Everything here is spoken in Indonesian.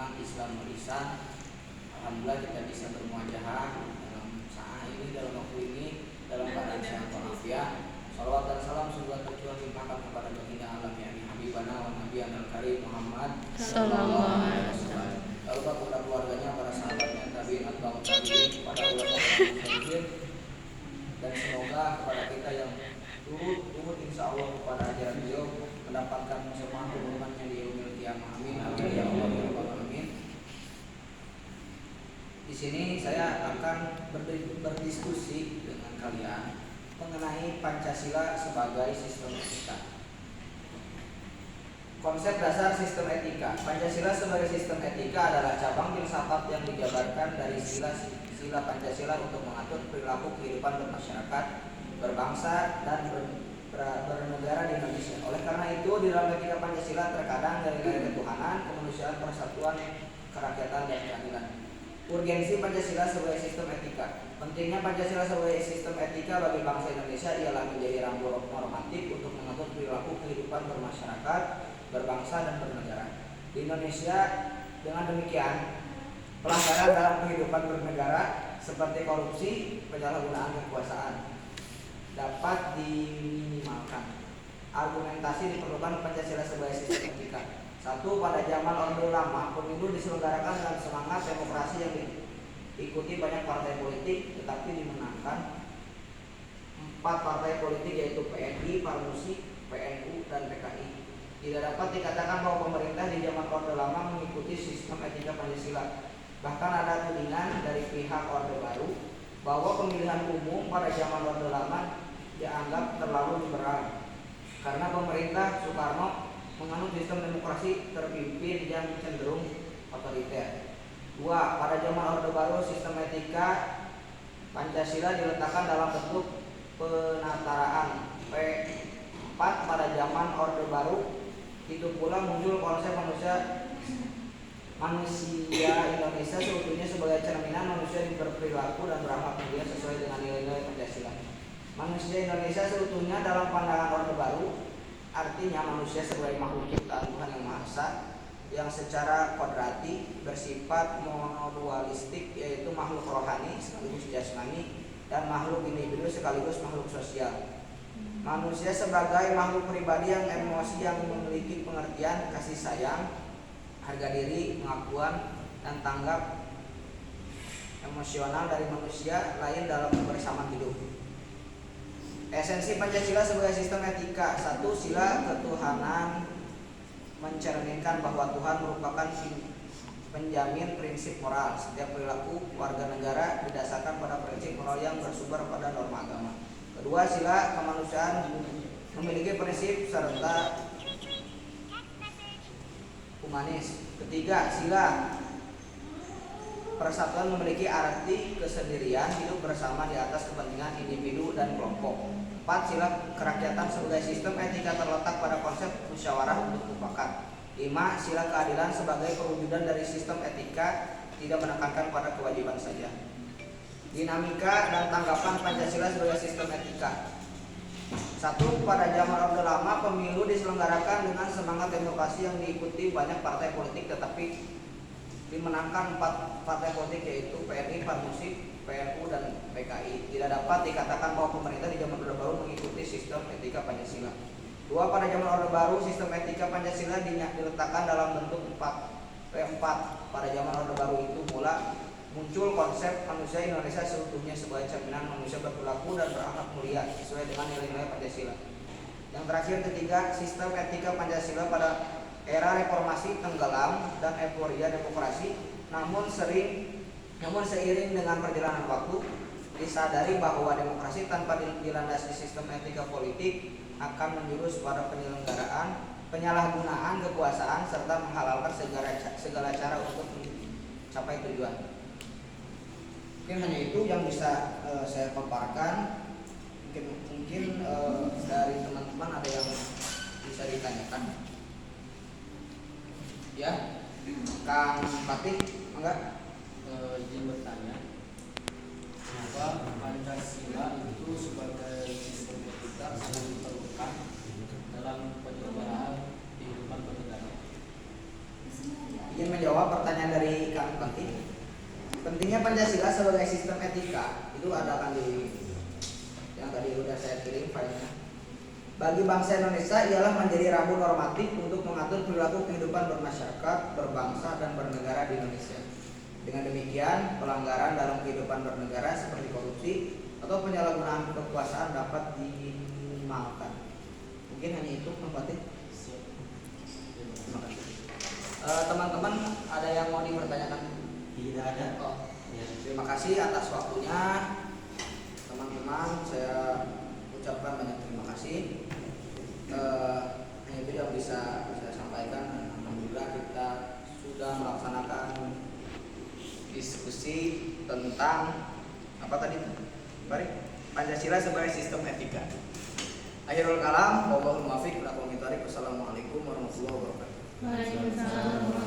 iman, Islam, ihsan. Alhamdulillah kita bisa bermuajahah dalam saat ini, dalam waktu ini, dalam keadaan sehat walafiat. Salawat dan salam semoga tercurah limpahkan kepada baginda alam yakni Habibana wa Nabiyana al-Karim Muhammad sallallahu alaihi wasallam. Lalu kepada keluarganya, para sahabatnya, tabi'in, atba'ut tabi'in, kepada ulama muslimin, dan semoga kepada kita yang turut insya Allah kepada ajaran beliau mendapatkan semua kemuliaannya di yaumil qiyamah. Amin amin ya Allah ya rabbal alamin. Di sini saya akan berdiskusi dengan kalian mengenai Pancasila sebagai sistem etika. Konsep dasar sistem etika. Pancasila sebagai sistem etika adalah cabang filsafat yang dijabarkan dari sila Pancasila untuk mengatur perilaku kehidupan bermasyarakat, berbangsa, dan bernegara di Indonesia. Oleh karena itu, di dalam etika Pancasila terkadang nilai-nilai ketuhanan, kemanusiaan, persatuan, kerakyatan, dan keadilan. Urgensi Pancasila sebagai sistem etika. Pentingnya Pancasila sebagai sistem etika bagi bangsa Indonesia ialah menjadi rambu normatif untuk mengatur perilaku kehidupan bermasyarakat, berbangsa, dan bernegara di Indonesia. Dengan demikian, pelanggaran dalam kehidupan bernegara seperti korupsi, penyalahgunaan kekuasaan dapat diminimalkan. Argumentasi diperlukan Pancasila sebagai sistem etika. 1. Pada zaman Orde Lama, pemilu diselenggarakan dengan semangat demokrasi yang diikuti banyak partai politik, tetapi dimenangkan 4 partai politik yaitu PNI, Parmusi, PNU, dan PKI. Tidak dapat dikatakan bahwa pemerintah di zaman Orde Lama mengikuti sistem etika Pancasila. Bahkan ada tudingan dari pihak Orde Baru bahwa pemilihan umum pada zaman Orde Lama dianggap terlalu liberal karena pemerintah Soekarno menganut sistem demokrasi terpimpin yang cenderung otoriter. 2. Pada zaman Orde Baru, sistem etika Pancasila diletakkan dalam bentuk penataraan. 4. Pada zaman Orde Baru itu pula muncul konsep manusia Indonesia seutuhnya sebagai cerminan manusia yang berperilaku dan berakhlak mulia sesuai dengan nilai-nilai Pancasila. Manusia Indonesia seutuhnya dalam pandangan Orde Baru artinya manusia sebagai makhluk ciptaan Tuhan Yang Maha Esa yang secara kodrati bersifat monodualistik, yaitu makhluk rohani sekaligus jasmani dan makhluk individu sekaligus makhluk sosial. Manusia sebagai makhluk pribadi yang emosi, yang memiliki pengertian, kasih sayang, harga diri, pengakuan, dan tanggap emosional dari manusia lain dalam kebersamaan hidup. Esensi Pancasila sebagai sistem etika. 1. Sila ketuhanan mencerminkan bahwa Tuhan merupakan penjamin prinsip moral. Setiap perilaku warga negara didasarkan pada prinsip moral yang bersumber pada norma agama. Kedua, sila kemanusiaan memiliki prinsip serta humanis. Ketiga, sila persatuan memiliki arti kesendirian hidup bersama di atas kepentingan individu dan kelompok. 4. Sila kerakyatan sebagai sistem etika terletak pada konsep musyawarah untuk mufakat. 5. Sila keadilan sebagai perwujudan dari sistem etika tidak menekankan pada kewajiban saja. Dinamika dan tanggapan Pancasila sebagai sistem etika. 1. Pada zaman Orde Lama, pemilu diselenggarakan dengan semangat demokrasi yang diikuti banyak partai politik, tetapi dimenangkan 4 partai politik yaitu PNI, Parmusi, PNU, dan PKI. Tidak dapat dikatakan bahwa pemerintah di zaman Orde Baru mengikuti sistem etika Pancasila. 2. Pada zaman Orde Baru, sistem etika Pancasila diletakkan dalam bentuk 4. Pada zaman Orde Baru itu pula muncul konsep manusia Indonesia seutuhnya sebagai cerminan manusia berperilaku dan berakhlak mulia sesuai dengan nilai-nilai Pancasila. Yang terakhir, ketiga, sistem etika Pancasila pada era reformasi tenggelam dan euforia demokrasi, namun seiring dengan perjalanan waktu disadari bahwa demokrasi tanpa dilandasi sistem etika politik akan menjurus pada penyalahgunaan kekuasaan serta menghalalkan segala cara untuk mencapai tujuan. Mungkin hanya itu yang bisa saya paparkan. Mungkin dari teman-teman ada yang bisa ditanyakan. Ya, Kang Patih, enggak? Izin bertanya, kenapa Pancasila itu sebagai sistem etika sangat diperlukan dalam penyelenggaraan kehidupan bernegara? Izin menjawab pertanyaan dari kami Bakti. Pentingnya Pancasila sebagai sistem etika itu ada kan di yang tadi udah saya kirim filenya. Bagi bangsa Indonesia ialah menjadi rambu normatif untuk mengatur perilaku kehidupan bermasyarakat, berbangsa dan bernegara di Indonesia. Dengan demikian, pelanggaran dalam kehidupan bernegara seperti korupsi atau penyalahgunaan kekuasaan dapat diminimalkan. Mungkin hanya itu, Bang Fatih. Terima kasih. Teman-teman, ada yang mau dipertanyakan? Tidak ada. Oh, Ya. terima kasih atas waktunya, teman-teman. Saya ucapkan banyak terima kasih. Hanya itu yang bisa saya sampaikan. Alhamdulillah kita sudah melaksanakan diskusi tentang apa tadi? Mari, Pancasila sebagai sistem etika. Akhirul kalam, wallahul muwaffiq. Wassalamualaikum warahmatullahi wabarakatuh. Waalaikumsalam.